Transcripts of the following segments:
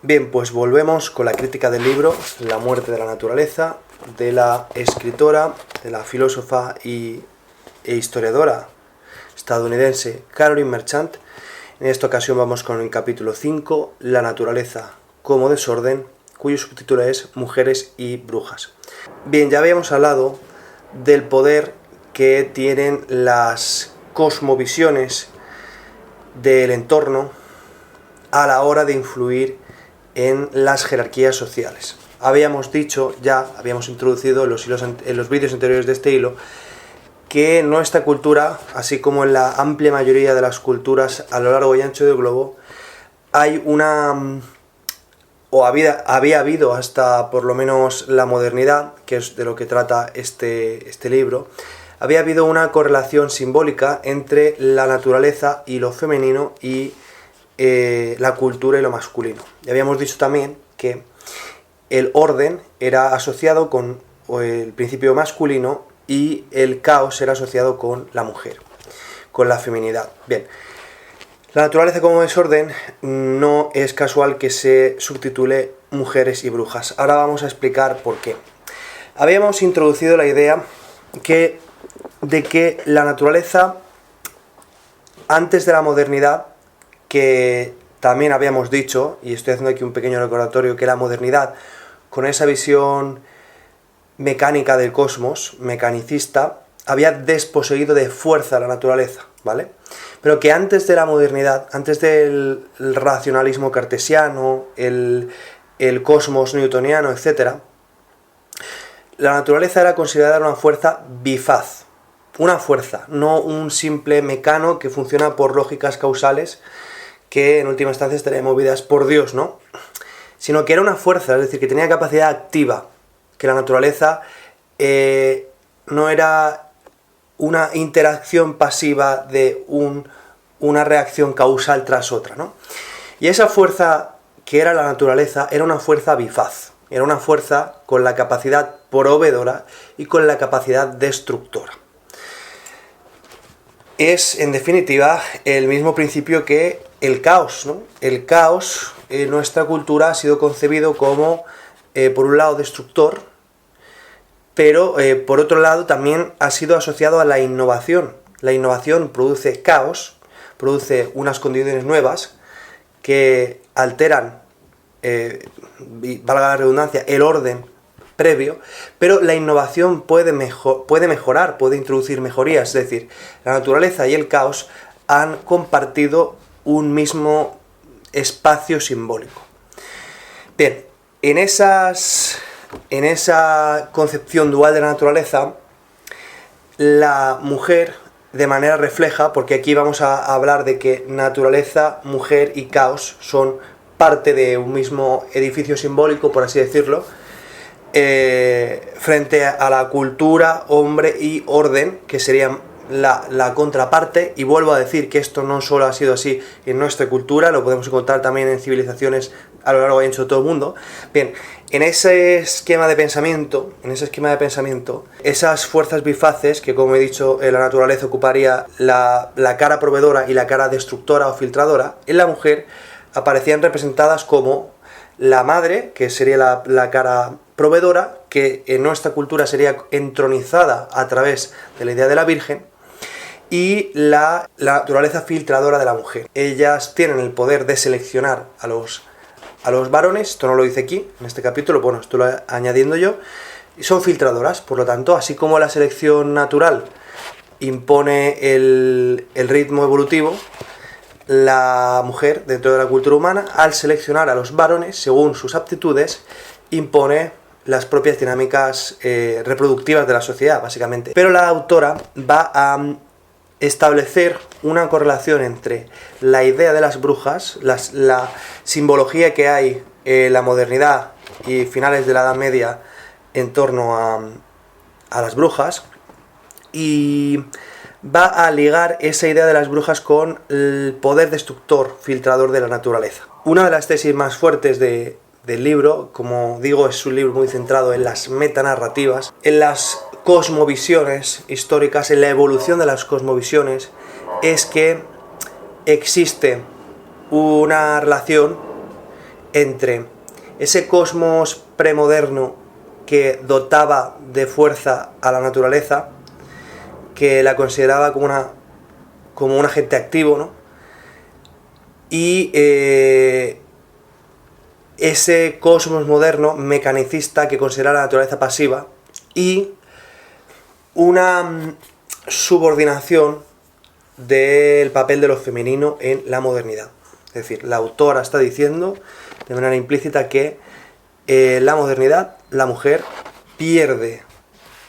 Bien, pues volvemos con la crítica del libro La muerte de la naturaleza, de la escritora, de la filósofa e historiadora estadounidense Carolyn Merchant. En esta ocasión vamos con el capítulo 5, La naturaleza como desorden, cuyo subtítulo es Mujeres y brujas. Bien, ya habíamos hablado del poder que tienen las cosmovisiones del entorno a la hora de influir en las jerarquías sociales. Habíamos introducido en los vídeos anteriores de este hilo, que en nuestra cultura, así como en la amplia mayoría de las culturas a lo largo y ancho del globo, había habido hasta por lo menos la modernidad, que es de lo que trata este libro, había habido una correlación simbólica entre la naturaleza y lo femenino y la cultura y lo masculino. Y habíamos dicho también que el orden era asociado con el principio masculino y el caos era asociado con la mujer, con la feminidad. Bien, la naturaleza como desorden no es casual que se subtitule Mujeres y brujas. Ahora vamos a explicar por qué. Habíamos introducido la idea de que la naturaleza, antes de la modernidad, que también habíamos dicho, y estoy haciendo aquí un pequeño recordatorio, que la modernidad, con esa visión mecánica del cosmos, mecanicista, había desposeído de fuerza a la naturaleza, ¿vale? Pero que antes de la modernidad, antes del racionalismo cartesiano, el cosmos newtoniano, etc., la naturaleza era considerada una fuerza bifaz, una fuerza, no un simple mecano que funciona por lógicas causales, que en última instancia estarían movidas por Dios, ¿no? Sino que era una fuerza, es decir, que tenía capacidad activa, que la naturaleza no era una interacción pasiva de una reacción causal tras otra, ¿no? Y esa fuerza que era la naturaleza era una fuerza bifaz, era una fuerza con la capacidad proveedora y con la capacidad destructora. Es, en definitiva, el mismo principio que el caos, ¿no? El caos en nuestra cultura ha sido concebido como, por un lado, destructor, pero por otro lado también ha sido asociado a la innovación. La innovación produce caos, produce unas condiciones nuevas que alteran, valga la redundancia, el orden previo, pero la innovación puede mejorar, puede introducir mejorías, es decir, la naturaleza y el caos han compartido un mismo espacio simbólico. Bien, en esa concepción dual de la naturaleza, la mujer de manera refleja, porque aquí vamos a hablar de que naturaleza, mujer y caos son parte de un mismo edificio simbólico, por así decirlo, frente a la cultura, hombre y orden, que serían la contraparte. Y vuelvo a decir que esto no solo ha sido así en nuestra cultura, lo podemos encontrar también en civilizaciones a lo largo y ancho de todo el mundo. Bien, en ese esquema de pensamiento, esas fuerzas bifaces, que como he dicho, la naturaleza ocuparía la cara proveedora y la cara destructora o filtradora, en la mujer aparecían representadas como la madre, que sería la cara proveedora, que en nuestra cultura sería entronizada a través de la idea de la Virgen, y la naturaleza filtradora de la mujer. Ellas tienen el poder de seleccionar a los varones, esto no lo dice aquí, en este capítulo, bueno, esto lo añadiendo yo, y son filtradoras, por lo tanto, así como la selección natural impone el ritmo evolutivo, la mujer, dentro de la cultura humana, al seleccionar a los varones según sus aptitudes, impone las propias dinámicas reproductivas de la sociedad, básicamente. Pero la autora va a establecer una correlación entre la idea de las brujas, la simbología que hay en la modernidad y finales de la Edad Media en torno a las brujas, y va a ligar esa idea de las brujas con el poder destructor, filtrador de la naturaleza. Una de las tesis más fuertes del libro, como digo, es un libro muy centrado en las metanarrativas, en las cosmovisiones históricas, en la evolución de las cosmovisiones, es que existe una relación entre ese cosmos premoderno que dotaba de fuerza a la naturaleza, que la consideraba como un agente activo, ¿no? Y ese cosmos moderno mecanicista que considera la naturaleza pasiva, y una subordinación del papel de lo femenino en la modernidad. Es decir, la autora está diciendo de manera implícita que en la modernidad la mujer pierde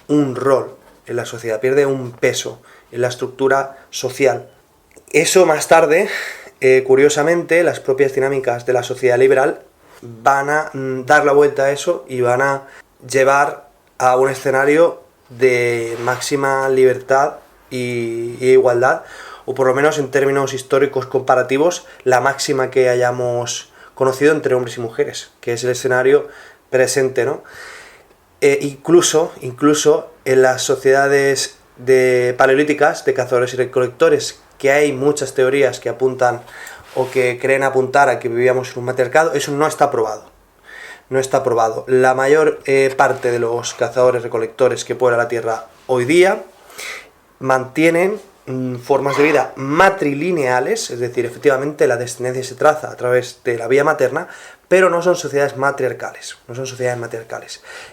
un rol en la sociedad, pierde un peso en la estructura social. Eso más tarde, curiosamente, las propias dinámicas de la sociedad liberal van a dar la vuelta a eso y van a llevar a un escenario de máxima libertad y igualdad, o por lo menos en términos históricos comparativos, la máxima que hayamos conocido entre hombres y mujeres, que es el escenario presente, ¿no? Incluso en las sociedades paleolíticas de cazadores y recolectores, que hay muchas teorías que apuntan o que creen apuntar a que vivíamos en un matriarcado, eso no está probado. No está probado. La mayor parte de los cazadores recolectores que pueblan la Tierra hoy día mantienen formas de vida matrilineales, es decir, efectivamente la descendencia se traza a través de la vía materna, pero no son sociedades matriarcales,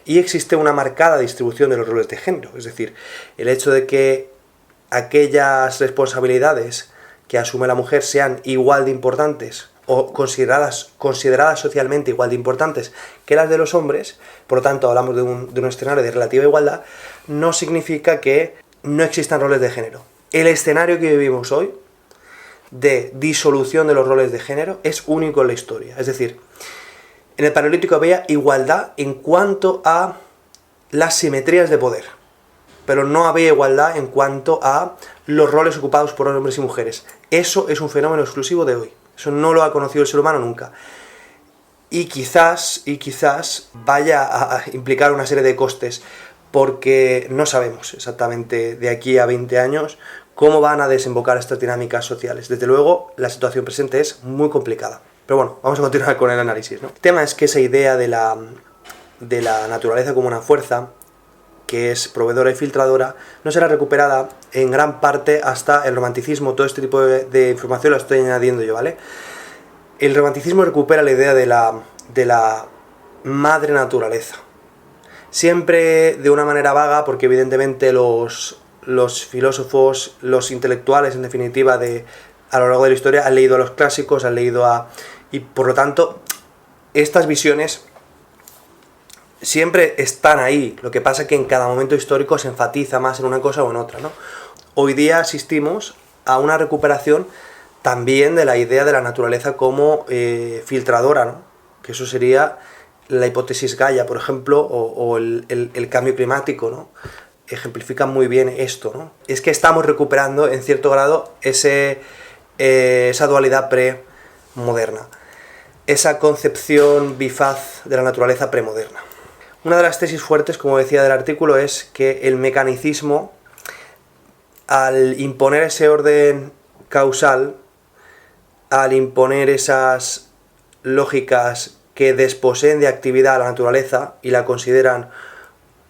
Y existe una marcada distribución de los roles de género, es decir, el hecho de que aquellas responsabilidades que asume la mujer sean igual de importantes o consideradas socialmente igual de importantes que las de los hombres, por lo tanto hablamos de un escenario de relativa igualdad, no significa que no existan roles de género. El escenario que vivimos hoy, de disolución de los roles de género, es único en la historia. Es decir, en el Paleolítico había igualdad en cuanto a las simetrías de poder, pero no había igualdad en cuanto a los roles ocupados por hombres y mujeres. Eso es un fenómeno exclusivo de hoy. Eso no lo ha conocido el ser humano nunca. Y quizás vaya a implicar una serie de costes, porque no sabemos exactamente de aquí a 20 años cómo van a desembocar estas dinámicas sociales. Desde luego, la situación presente es muy complicada. Pero bueno, vamos a continuar con el análisis, ¿no? El tema es que esa idea de la naturaleza como una fuerza, que es proveedora y filtradora, no será recuperada en gran parte hasta el romanticismo. Todo este tipo de información lo estoy añadiendo yo, ¿vale? El romanticismo recupera la idea de la madre naturaleza. Siempre de una manera vaga, porque evidentemente los filósofos, los intelectuales, en definitiva, a lo largo de la historia, han leído a los clásicos, y por lo tanto, estas visiones siempre están ahí. Lo que pasa es que en cada momento histórico se enfatiza más en una cosa o en otra, ¿no? Hoy día asistimos a una recuperación también de la idea de la naturaleza como filtradora, ¿no? Que eso sería la hipótesis Gaia, por ejemplo, o el cambio climático, ¿no? Ejemplifican muy bien esto, ¿no? Es que estamos recuperando, en cierto grado, esa dualidad premoderna, esa concepción bifaz de la naturaleza premoderna. Una de las tesis fuertes, como decía del artículo, es que el mecanicismo, al imponer ese orden causal, al imponer esas lógicas que desposeen de actividad a la naturaleza y la consideran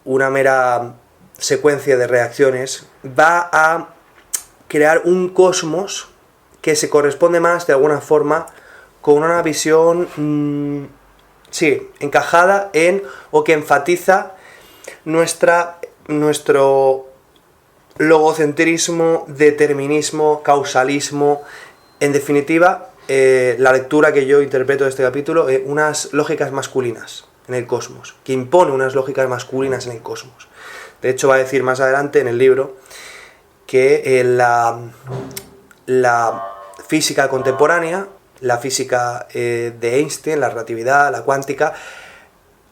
una mera secuencia de reacciones, va a crear un cosmos que se corresponde más, de alguna forma, con una visión encajada en, o que enfatiza nuestro logocentrismo, determinismo, causalismo. En definitiva, la lectura que yo interpreto de este capítulo, unas lógicas masculinas en el cosmos, que impone unas lógicas masculinas en el cosmos. De hecho, va a decir más adelante en el libro que la física contemporánea, la física de Einstein, la relatividad, la cuántica,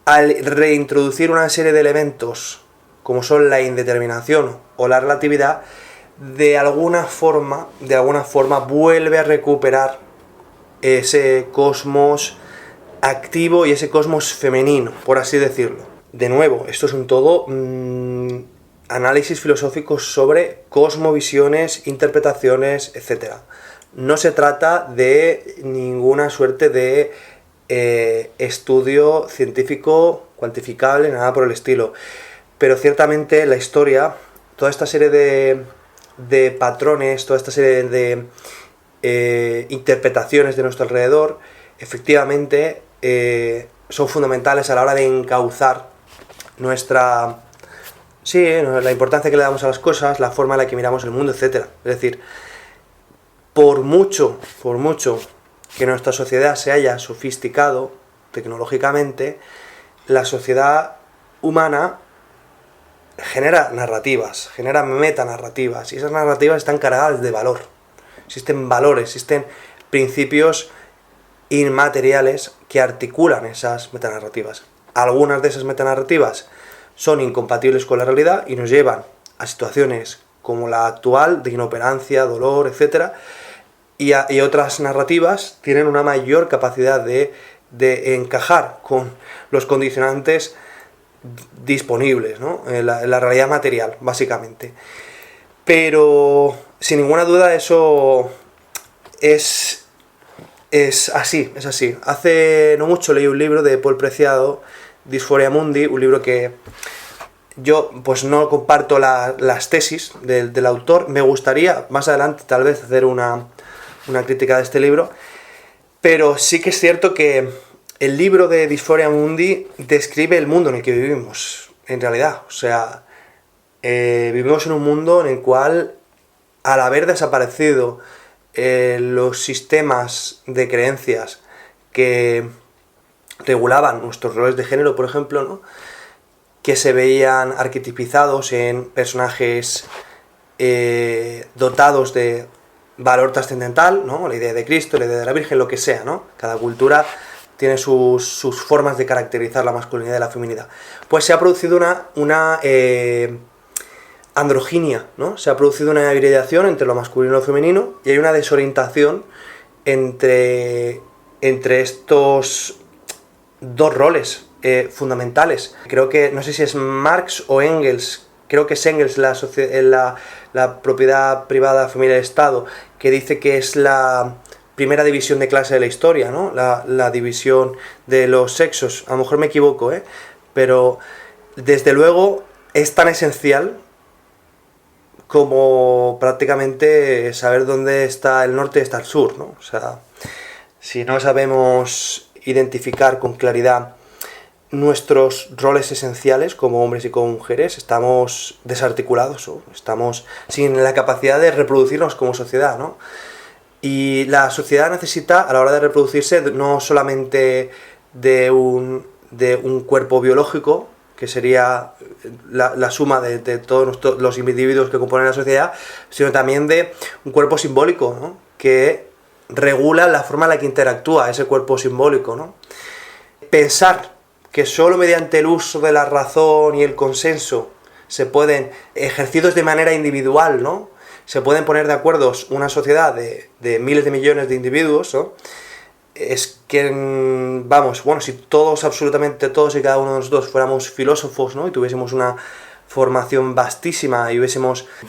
al reintroducir una serie de elementos como son la indeterminación o la relatividad, de alguna forma vuelve a recuperar ese cosmos activo y ese cosmos femenino, por así decirlo. De nuevo, esto es un todo análisis filosóficos sobre cosmovisiones, interpretaciones, etc. No se trata de ninguna suerte de estudio científico cuantificable, nada por el estilo. Pero ciertamente la historia, toda esta serie de patrones, toda esta serie de interpretaciones de nuestro alrededor, efectivamente son fundamentales a la hora de encauzar la importancia que le damos a las cosas, la forma en la que miramos el mundo, etc. Es decir, por mucho que nuestra sociedad se haya sofisticado tecnológicamente, la sociedad humana genera narrativas, genera metanarrativas, y esas narrativas están cargadas de valor. Existen valores, existen principios inmateriales que articulan esas metanarrativas. Algunas de esas metanarrativas son incompatibles con la realidad y nos llevan a situaciones como la actual de inoperancia, dolor, etc. Y otras narrativas tienen una mayor capacidad de encajar con los condicionantes disponibles, ¿no? La realidad material, básicamente. Pero sin ninguna duda eso es así. Hace no mucho leí un libro de Paul Preciado, Dysphoria Mundi, un libro que yo pues no comparto las tesis del autor. Me gustaría más adelante tal vez hacer una crítica de este libro, pero sí que es cierto que el libro de Dysphoria Mundi describe el mundo en el que vivimos, en realidad. O sea, vivimos en un mundo en el cual, al haber desaparecido los sistemas de creencias que regulaban nuestros roles de género, por ejemplo, ¿no?, que se veían arquetipizados en personajes dotados de valor trascendental, ¿no?, la idea de Cristo, la idea de la Virgen, lo que sea, ¿no? Cada cultura tiene sus formas de caracterizar la masculinidad y la feminidad. Pues se ha producido una androginia, ¿no? Se ha producido una hibridación entre lo masculino y lo femenino, y hay una desorientación entre estos dos roles fundamentales. Creo que, no sé si es Marx o Engels, creo que es Engels, la propiedad privada, familia y Estado, que dice que es la primera división de clase de la historia, ¿no? La división de los sexos. A lo mejor me equivoco, pero desde luego es tan esencial como prácticamente saber dónde está el norte y está el sur, ¿no? O sea, si no sabemos identificar con claridad nuestros roles esenciales como hombres y como mujeres, estamos desarticulados, ¿no? Estamos sin la capacidad de reproducirnos como sociedad, ¿no? Y la sociedad necesita, a la hora de reproducirse, no solamente de un cuerpo biológico, que sería la suma de todos los individuos que componen la sociedad, sino también de un cuerpo simbólico, ¿no?, que regula la forma en la que interactúa ese cuerpo simbólico, ¿no? Pensar que solo mediante el uso de la razón y el consenso se pueden, ejercidos de manera individual, ¿no?, se pueden poner de acuerdo una sociedad de miles de millones de individuos, ¿no?, es que, vamos, bueno, si absolutamente todos y cada uno de nosotros fuéramos filósofos, ¿no?, y tuviésemos una formación vastísima y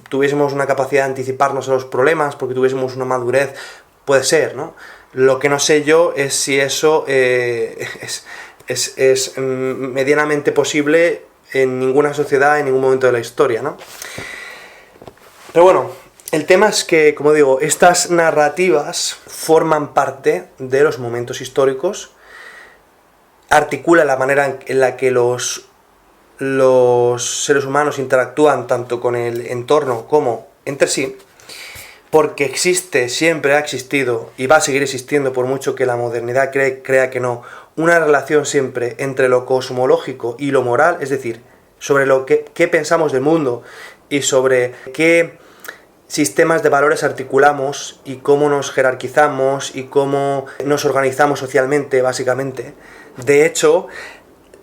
tuviésemos una capacidad de anticiparnos a los problemas, porque tuviésemos una madurez, puede ser, ¿no? Lo que no sé yo es si eso es medianamente posible en ninguna sociedad, en ningún momento de la historia, ¿no? Pero bueno, el tema es que, como digo, estas narrativas forman parte de los momentos históricos, articulan la manera en la que los seres humanos interactúan tanto con el entorno como entre sí, porque existe, siempre ha existido y va a seguir existiendo, por mucho que la modernidad crea que no, una relación siempre entre lo cosmológico y lo moral, es decir, sobre qué pensamos del mundo y sobre qué sistemas de valores articulamos y cómo nos jerarquizamos y cómo nos organizamos socialmente, básicamente. De hecho,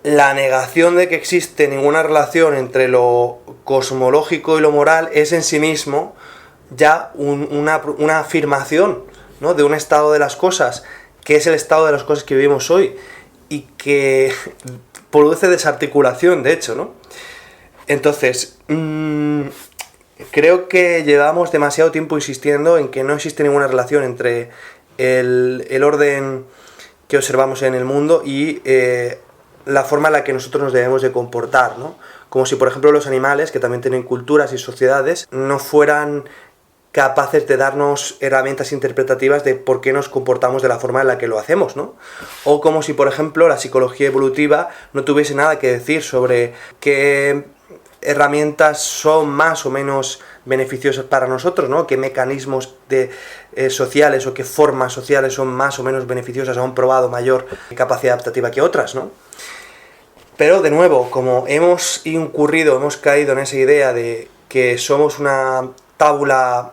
la negación de que existe ninguna relación entre lo cosmológico y lo moral es en sí mismo ya una afirmación, ¿no?, de un estado de las cosas, que es el estado de las cosas que vivimos hoy, y que produce desarticulación, de hecho, ¿no? Entonces, creo que llevamos demasiado tiempo insistiendo en que no existe ninguna relación entre el orden que observamos en el mundo y la forma en la que nosotros nos debemos de comportar, ¿no? Como si, por ejemplo, los animales, que también tienen culturas y sociedades, no fueran capaces de darnos herramientas interpretativas de por qué nos comportamos de la forma en la que lo hacemos, ¿no? O como si, por ejemplo, la psicología evolutiva no tuviese nada que decir sobre qué herramientas son más o menos beneficiosas para nosotros, ¿no? Qué mecanismos sociales o qué formas sociales son más o menos beneficiosas o han probado mayor capacidad adaptativa que otras, ¿no? Pero, de nuevo, como hemos caído en esa idea de que somos una tabula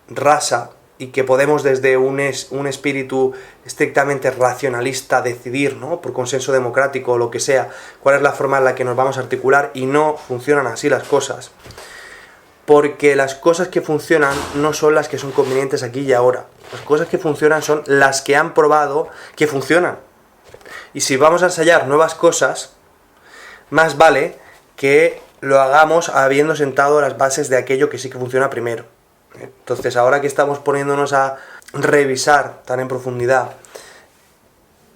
rasa y que podemos desde un espíritu estrictamente racionalista decidir, ¿no? Por consenso democrático o lo que sea, cuál es la forma en la que nos vamos a articular, y no funcionan así las cosas. Porque las cosas que funcionan no son las que son convenientes aquí y ahora. Las cosas que funcionan son las que han probado que funcionan. Y si vamos a ensayar nuevas cosas, más vale que lo hagamos habiendo sentado las bases de aquello que sí que funciona primero. Entonces, ahora que estamos poniéndonos a revisar tan en profundidad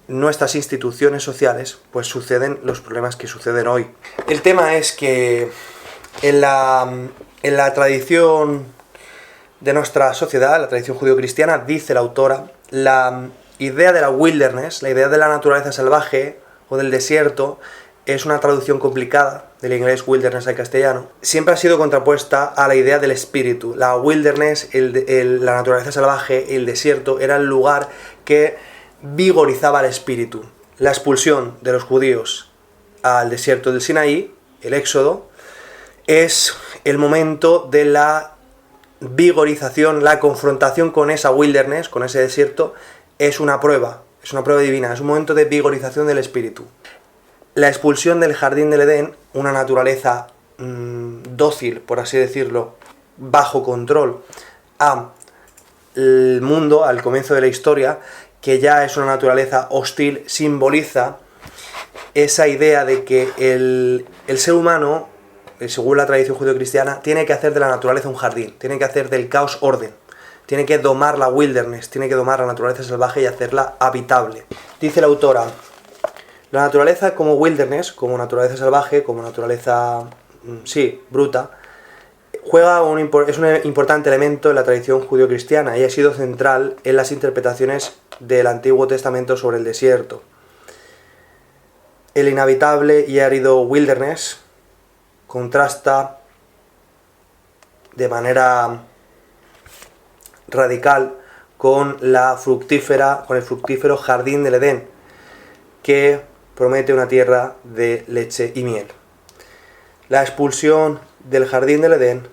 nuestras instituciones sociales, pues suceden los problemas que suceden hoy. El tema es que en la tradición de nuestra sociedad, la tradición judío-cristiana, dice la autora, la idea de la wilderness, la idea de la naturaleza salvaje o del desierto, es una traducción complicada del inglés wilderness al castellano. Siempre ha sido contrapuesta a la idea del espíritu. La wilderness, la naturaleza salvaje, el desierto, era el lugar que vigorizaba el espíritu. La expulsión de los judíos al desierto del Sinaí, el éxodo, es el momento de la vigorización, la confrontación con esa wilderness, con ese desierto, es una prueba divina, es un momento de vigorización del espíritu. La expulsión del jardín del Edén, una naturaleza dócil, por así decirlo, bajo control, al mundo, al comienzo de la historia, que ya es una naturaleza hostil, simboliza esa idea de que el ser humano, según la tradición judeocristiana, tiene que hacer de la naturaleza un jardín, tiene que hacer del caos orden, tiene que domar la wilderness, tiene que domar la naturaleza salvaje y hacerla habitable. Dice la autora, la naturaleza como wilderness, como naturaleza salvaje, como naturaleza, bruta, es un importante elemento en la tradición judío-cristiana y ha sido central en las interpretaciones del Antiguo Testamento sobre el desierto. El inhabitable y árido wilderness contrasta de manera radical con el fructífero jardín del Edén, que promete una tierra de leche y miel. La expulsión del jardín del Edén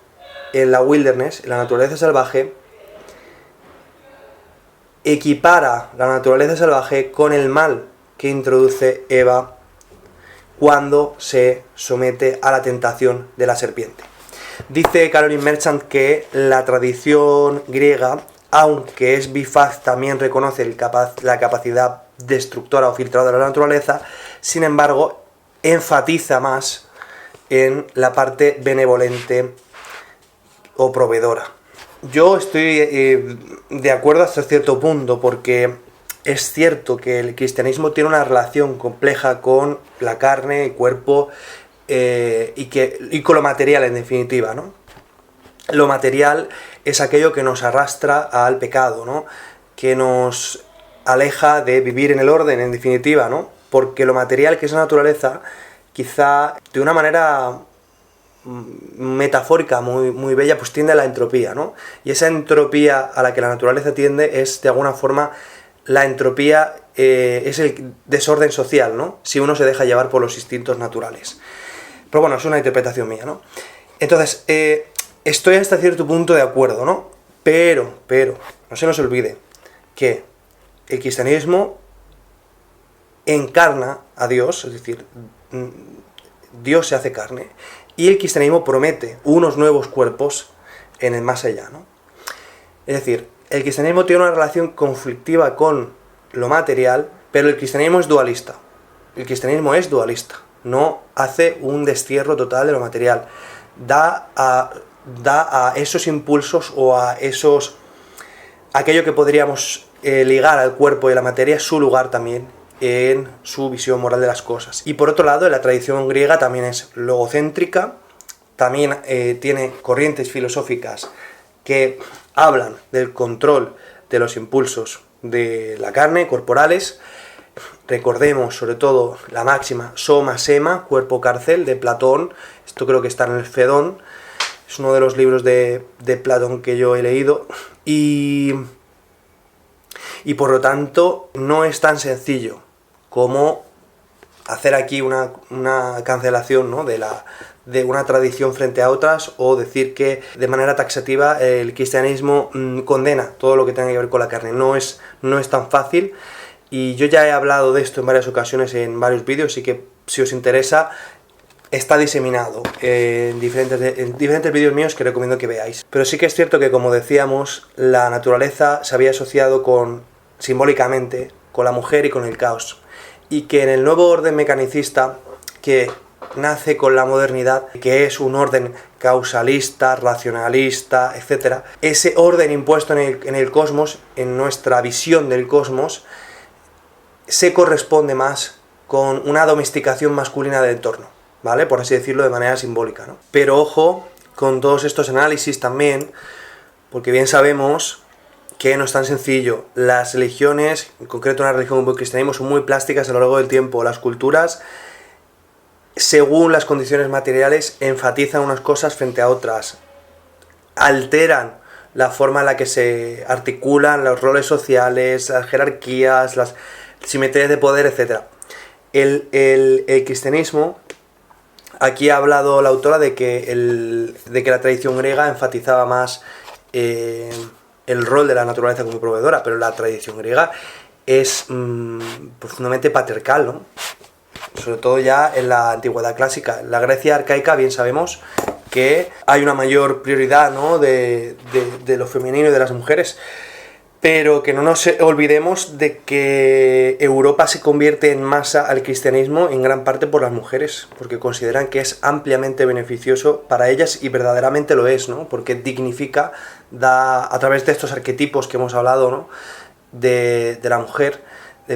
en la wilderness, en la naturaleza salvaje, equipara la naturaleza salvaje con el mal que introduce Eva cuando se somete a la tentación de la serpiente. Dice Caroline Merchant que la tradición griega, aunque es bifaz, también reconoce la capacidad destructora o filtradora de la naturaleza, sin embargo, enfatiza más en la parte benevolente o proveedora. Yo estoy de acuerdo hasta cierto punto, porque es cierto que el cristianismo tiene una relación compleja con la carne, el cuerpo y con lo material, en definitiva, ¿no? Lo material es aquello que nos arrastra al pecado, ¿no? Que nos aleja de vivir en el orden, en definitiva, ¿no? Porque lo material, que es la naturaleza, quizá de una manera metafórica muy, muy bella, pues tiende a la entropía, ¿no? Y esa entropía a la que la naturaleza tiende es, de alguna forma, la entropía es el desorden social, ¿no? Si uno se deja llevar por los instintos naturales. Pero bueno, es una interpretación mía, ¿no? Entonces, estoy hasta cierto punto de acuerdo, ¿no? Pero, no se nos olvide que el cristianismo encarna a Dios, es decir, Dios se hace carne, y el cristianismo promete unos nuevos cuerpos en el más allá, ¿no? Es decir, el cristianismo tiene una relación conflictiva con lo material, pero el cristianismo es dualista. El cristianismo es dualista, no hace un destierro total de lo material. Da a esos impulsos o a aquello que podríamos ligar al cuerpo y a la materia su lugar también en su visión moral de las cosas. Y por otro lado, la tradición griega también es logocéntrica, también tiene corrientes filosóficas que hablan del control de los impulsos de la carne, corporales. Recordemos sobre todo la máxima soma sema, cuerpo cárcel, de Platón. Esto creo que está en el Fedón, es uno de los libros de Platón que yo he leído, y por lo tanto no es tan sencillo como hacer aquí una cancelación, ¿no?, de una tradición frente a otras, o decir que de manera taxativa el cristianismo condena todo lo que tenga que ver con la carne. No es tan fácil, y yo ya he hablado de esto en varias ocasiones en varios vídeos, así que si os interesa está diseminado en diferentes vídeos míos que recomiendo que veáis. Pero sí que es cierto que, como decíamos, la naturaleza se había asociado simbólicamente con la mujer y con el caos, y que en el nuevo orden mecanicista que nace con la modernidad, que es un orden causalista, racionalista, etc., ese orden impuesto en el cosmos, en nuestra visión del cosmos, se corresponde más con una domesticación masculina del entorno, ¿vale? Por así decirlo de manera simbólica, ¿no? Pero ojo con todos estos análisis también, porque bien sabemos que no es tan sencillo. Las religiones, en concreto una religión como el cristianismo, son muy plásticas a lo largo del tiempo. Las culturas, según las condiciones materiales, enfatizan unas cosas frente a otras, alteran la forma en la que se articulan los roles sociales, las jerarquías, las simetrías de poder, etc. El cristianismo, aquí ha hablado la autora de que la tradición griega enfatizaba más el rol de la naturaleza como proveedora, pero la tradición griega es profundamente patriarcal, ¿no? Sobre todo ya en la antigüedad clásica. En la Grecia arcaica bien sabemos que hay una mayor prioridad, ¿no?, de lo femenino y de las mujeres, pero que no nos olvidemos de que Europa se convierte en masa al cristianismo en gran parte por las mujeres, porque consideran que es ampliamente beneficioso para ellas, y verdaderamente lo es, ¿no?, porque dignifica, a través de estos arquetipos que hemos hablado, ¿no?, de la mujer,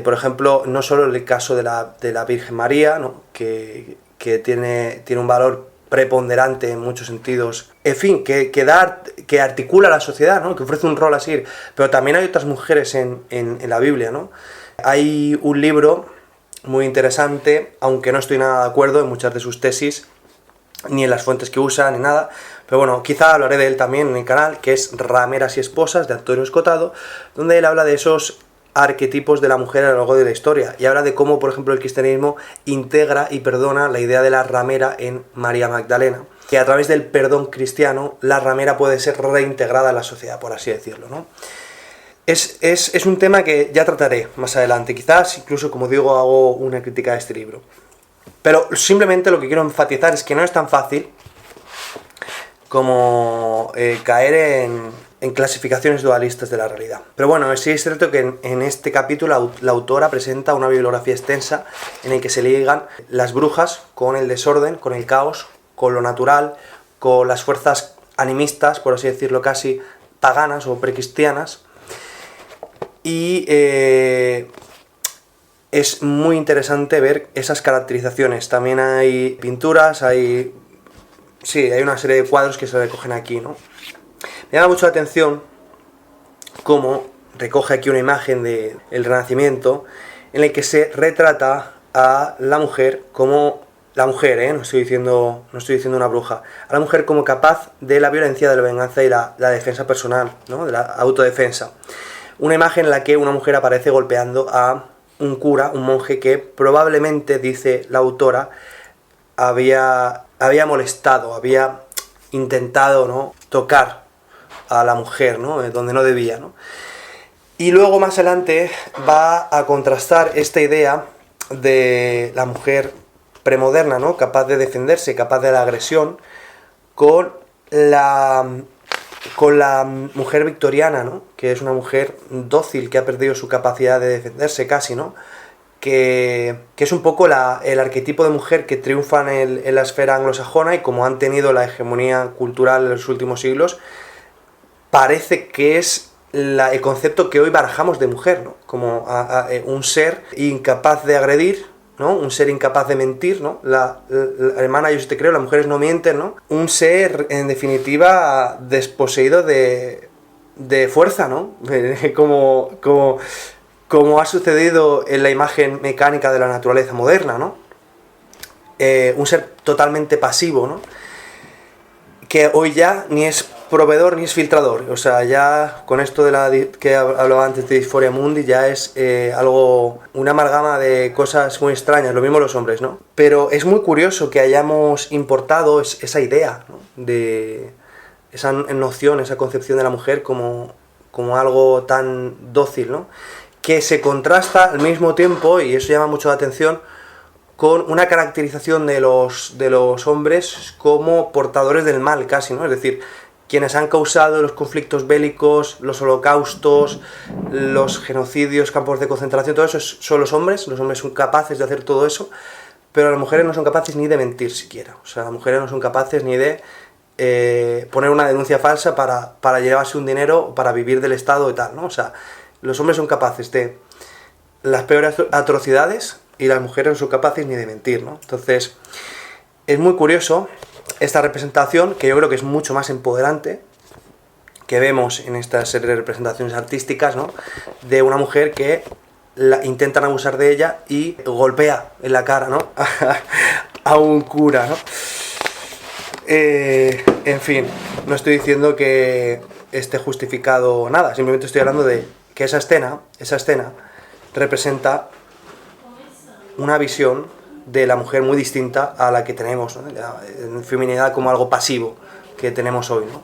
por ejemplo, no solo el caso de la Virgen María, ¿no?, que tiene un valor preponderante en muchos sentidos, en fin, que articula la sociedad, ¿no?, que ofrece un rol así, pero también hay otras mujeres en la Biblia, ¿no? Hay un libro muy interesante, aunque no estoy nada de acuerdo en muchas de sus tesis, ni en las fuentes que usa, ni nada, pero bueno, quizá hablaré de él también en el canal, que es Rameras y Esposas, de Antonio Escotado, donde él habla de esos arquetipos de la mujer a lo largo de la historia, y habla de cómo, por ejemplo, el cristianismo integra y perdona la idea de la ramera en María Magdalena, que a través del perdón cristiano la ramera puede ser reintegrada en la sociedad, por así decirlo, ¿no? Es un tema que ya trataré más adelante, quizás incluso, como digo, hago una crítica a este libro, pero simplemente lo que quiero enfatizar es que no es tan fácil como caer en clasificaciones dualistas de la realidad. Pero bueno, sí es cierto que en este capítulo la autora presenta una bibliografía extensa en el que se ligan las brujas con el desorden, con el caos, con lo natural, con las fuerzas animistas, por así decirlo, casi paganas o precristianas, y es muy interesante ver esas caracterizaciones. También hay pinturas, hay una serie de cuadros que se recogen aquí, ¿no? Me llama mucho la atención cómo recoge aquí una imagen del Renacimiento en la que se retrata a la mujer como la mujer, no estoy diciendo una bruja, a la mujer como capaz de la violencia, de la venganza y la defensa personal, ¿no?, de la autodefensa. Una imagen en la que una mujer aparece golpeando a un cura, un monje que probablemente, dice la autora, había molestado, había intentado, ¿no?, tocar a la mujer, ¿no?, donde no debía, ¿no? Y luego más adelante va a contrastar esta idea de la mujer premoderna, ¿no?, capaz de defenderse, capaz de la agresión, con la mujer victoriana, ¿no?, que es una mujer dócil, que ha perdido su capacidad de defenderse casi, ¿no?, que es un poco el arquetipo de mujer que triunfa en la esfera anglosajona, y como han tenido la hegemonía cultural en los últimos siglos, parece que es el concepto que hoy barajamos de mujer, ¿no? Como un ser incapaz de agredir, ¿no? Un ser incapaz de mentir, ¿no? La hermana, yo sí te creo, las mujeres no mienten, ¿no? Un ser, en definitiva, desposeído de fuerza, ¿no? como ha sucedido en la imagen mecánica de la naturaleza moderna, ¿no? Un ser totalmente pasivo, ¿no? Que hoy ya ni es proveedor ni es filtrador. O sea, ya con esto de que hablaba antes de Disforia Mundi, ya es una amalgama de cosas muy extrañas, lo mismo los hombres, ¿no? Pero es muy curioso que hayamos importado esa idea, ¿no? De esa noción, esa concepción de la mujer como algo tan dócil, ¿no? Que se contrasta al mismo tiempo, y eso llama mucho la atención, con una caracterización de los hombres como portadores del mal casi, ¿no? Es decir, quienes han causado los conflictos bélicos, los holocaustos, los genocidios, campos de concentración, todo eso son los hombres son capaces de hacer todo eso, pero las mujeres no son capaces ni de mentir siquiera. O sea, las mujeres no son capaces ni de poner una denuncia falsa para llevarse un dinero, para vivir del Estado y tal, ¿no? O sea, los hombres son capaces de las peores atrocidades y las mujeres no son capaces ni de mentir, ¿no? Entonces, es muy curioso esta representación, que yo creo que es mucho más empoderante, que vemos en estas serie de representaciones artísticas, ¿no? De una mujer que intentan abusar de ella y golpea en la cara, ¿no? a un cura, ¿no? En fin, no estoy diciendo que esté justificado nada, simplemente estoy hablando de que esa escena representa una visión de la mujer muy distinta a la que tenemos, ¿no? En feminidad como algo pasivo que tenemos hoy, ¿no?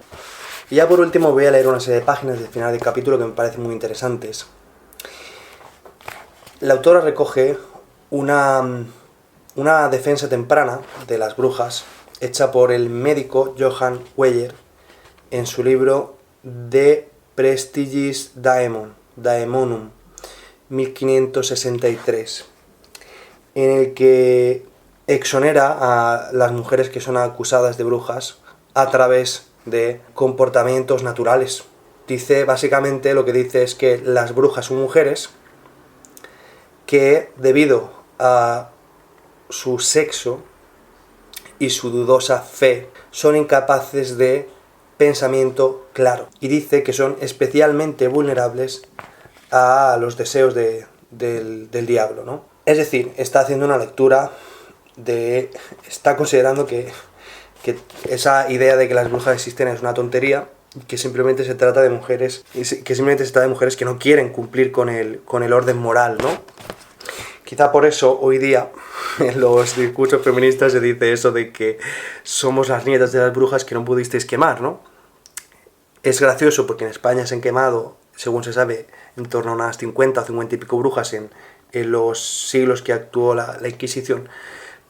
Y ya por último voy a leer una serie de páginas del final del capítulo que me parecen muy interesantes. La autora recoge una defensa temprana de las brujas hecha por el médico Johann Weyer en su libro De Prestigis Daemonum, 1563, en el que exonera a las mujeres que son acusadas de brujas a través de comportamientos naturales. Básicamente lo que dice es que las brujas son mujeres que, debido a su sexo y su dudosa fe, son incapaces de pensamiento claro. Y dice que son especialmente vulnerables a los deseos del diablo, ¿no? Es decir, está haciendo una lectura está considerando que esa idea de que las brujas existen es una tontería, que simplemente se trata de mujeres que no quieren cumplir con el orden moral, ¿no? Quizá por eso hoy día en los discursos feministas se dice eso de que somos las nietas de las brujas que no pudisteis quemar, ¿no? Es gracioso porque en España se han quemado, según se sabe, en torno a unas 50 o 50 y pico brujas en los siglos que actuó la Inquisición,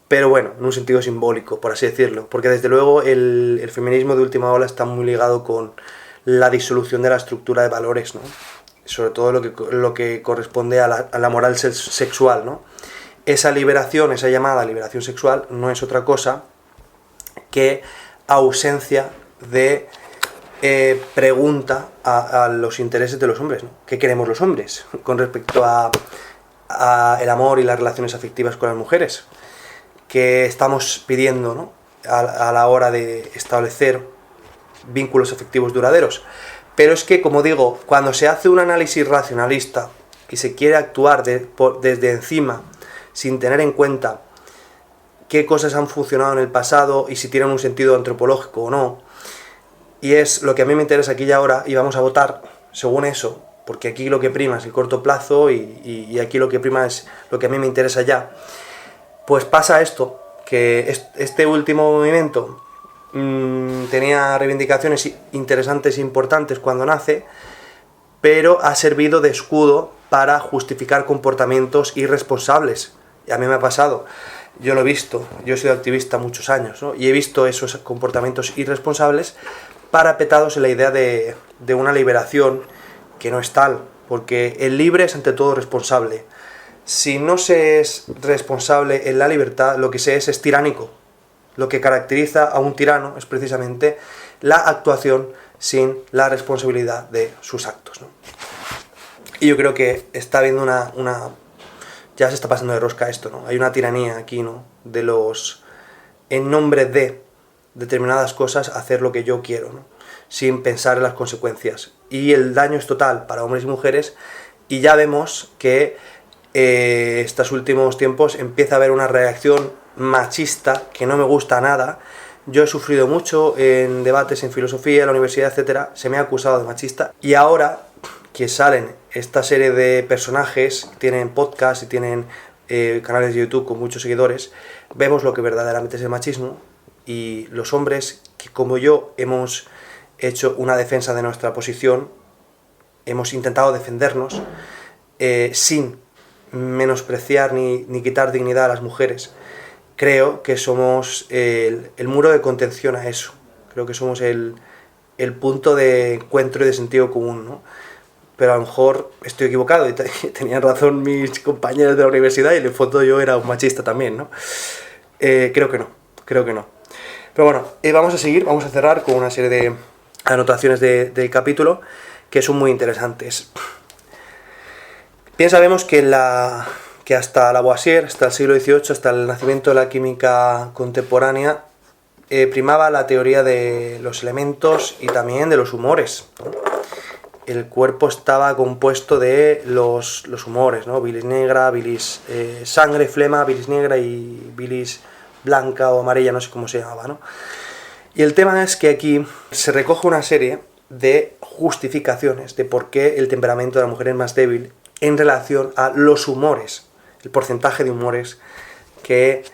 pero bueno, en un sentido simbólico, por así decirlo, porque desde luego el feminismo de última ola está muy ligado con la disolución de la estructura de valores, ¿no? Sobre todo lo que corresponde a la moral sexual, ¿no? Esa liberación, esa llamada liberación sexual, no es otra cosa que ausencia de pregunta a los intereses de los hombres, ¿no? ¿Qué queremos los hombres con respecto a el amor y las relaciones afectivas con las mujeres? ¿Qué estamos pidiendo, ¿no? a la hora de establecer vínculos afectivos duraderos? Pero es que, como digo, cuando se hace un análisis racionalista y se quiere actuar desde encima, sin tener en cuenta qué cosas han funcionado en el pasado y si tienen un sentido antropológico o no, y es lo que a mí me interesa aquí y ahora, y vamos a votar según eso, porque aquí lo que prima es el corto plazo y aquí lo que prima es lo que a mí me interesa ya, pues pasa esto, que este último movimiento tenía reivindicaciones interesantes e importantes cuando nace, pero ha servido de escudo para justificar comportamientos irresponsables. Y a mí me ha pasado, yo lo he visto, yo he sido activista muchos años, ¿no? Y he visto esos comportamientos irresponsables parapetados en la idea de una liberación que no es tal, porque el libre es ante todo responsable. Si no se es responsable en la libertad, lo que se es tiránico. Lo que caracteriza a un tirano es precisamente la actuación sin la responsabilidad de sus actos, ¿no? Y yo creo que está habiendo ya se está pasando de rosca esto, ¿no? Hay una tiranía aquí, ¿no? De los, en nombre de determinadas cosas, hacer lo que yo quiero, ¿no? Sin pensar en las consecuencias. Y el daño es total para hombres y mujeres, y ya vemos que estos últimos tiempos empieza a haber una reacción machista que no me gusta nada. Yo he sufrido mucho en debates en filosofía, en la universidad, etcétera. Se me ha acusado de machista, y ahora que salen esta serie de personajes, tienen podcast y tienen canales de YouTube con muchos seguidores, vemos lo que verdaderamente es el machismo, y los hombres que, como yo, hemos hecho una defensa de nuestra posición, hemos intentado defendernos sin menospreciar ni quitar dignidad a las mujeres. Creo que somos el muro de contención a eso. Creo que somos el punto de encuentro y de sentido común, ¿no? Pero a lo mejor estoy equivocado y tenían razón mis compañeros de la universidad, y en el fondo yo era un machista también, ¿no? Creo que no. Pero bueno, vamos a seguir, vamos a cerrar con una serie de anotaciones del capítulo que son muy interesantes. Bien sabemos que hasta Lavoisier, hasta el siglo XVIII, hasta el nacimiento de la química contemporánea, primaba la teoría de los elementos y también de los humores, ¿no? El cuerpo estaba compuesto de los humores, ¿no? Bilis negra, bilis sangre, flema, bilis negra y bilis blanca o amarilla, no sé cómo se llamaba, ¿no? Y el tema es que aquí se recoge una serie de justificaciones de por qué el temperamento de la mujer es más débil en relación a los humores, el porcentaje de humores que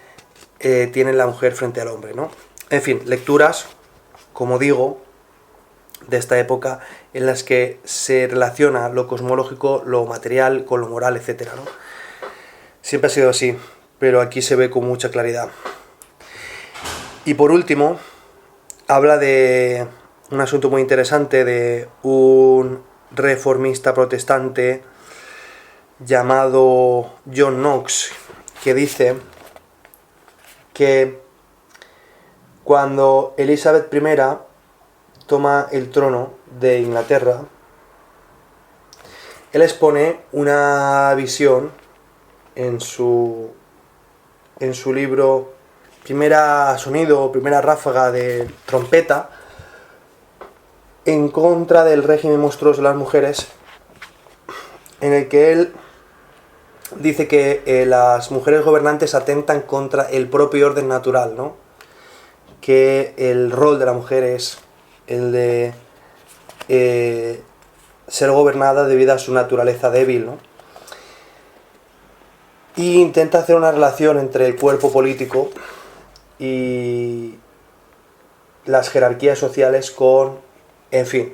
tiene la mujer frente al hombre, ¿no? En fin, lecturas, como digo, de esta época, en las que se relaciona lo cosmológico, lo material, con lo moral, etc., ¿no? Siempre ha sido así, pero aquí se ve con mucha claridad. Y por último, habla de un asunto muy interesante de un reformista protestante llamado John Knox, que dice que cuando Elizabeth I toma el trono de Inglaterra, él expone una visión en su libro Primera sonido, primera ráfaga de trompeta, en contra del régimen monstruoso de las mujeres, en el que él dice que las mujeres gobernantes atentan contra el propio orden natural, ¿no? Que el rol de la mujer es el de ser gobernada debido a su naturaleza débil, ¿no? Y intenta hacer una relación entre el cuerpo político y las jerarquías sociales con, en fin,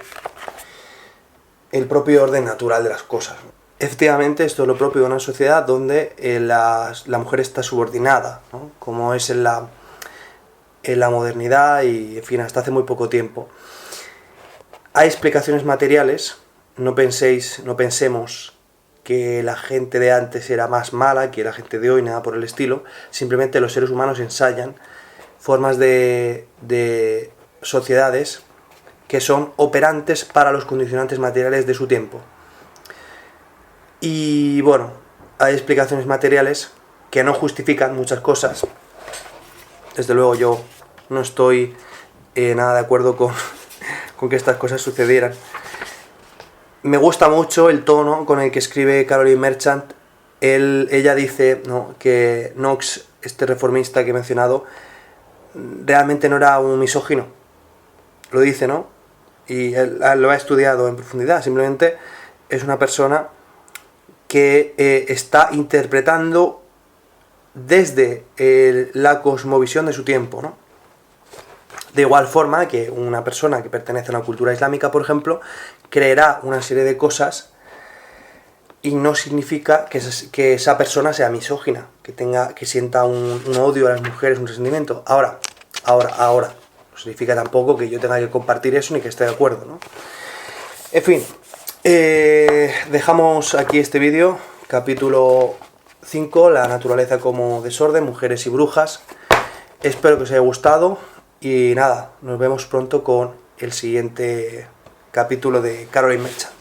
el propio orden natural de las cosas. Efectivamente, esto es lo propio de una sociedad donde la mujer está subordinada, ¿no? Como es en la modernidad y, en fin, hasta hace muy poco tiempo. Hay explicaciones materiales, no pensemos que la gente de antes era más mala que la gente de hoy, nada por el estilo. Simplemente los seres humanos ensayan formas de sociedades que son operantes para los condicionantes materiales de su tiempo. Y bueno, hay explicaciones materiales que no justifican muchas cosas. Desde luego yo no estoy nada de acuerdo con que estas cosas sucedieran. Me gusta mucho el tono con el que escribe Caroline Merchant. Ella dice, ¿no?, que Knox, este reformista que he mencionado, realmente no era un misógino. Lo dice, ¿no? Y él lo ha estudiado en profundidad. Simplemente es una persona que está interpretando desde la cosmovisión de su tiempo, ¿no? De igual forma que una persona que pertenece a una cultura islámica, por ejemplo, creerá una serie de cosas y no significa que esa persona sea misógina, que sienta un odio a las mujeres, un resentimiento. Ahora, no significa tampoco que yo tenga que compartir eso ni que esté de acuerdo, ¿no? En fin, dejamos aquí este vídeo, capítulo 5, la naturaleza como desorden, mujeres y brujas. Espero que os haya gustado y nada, nos vemos pronto con el siguiente capítulo de Caroline Merchant.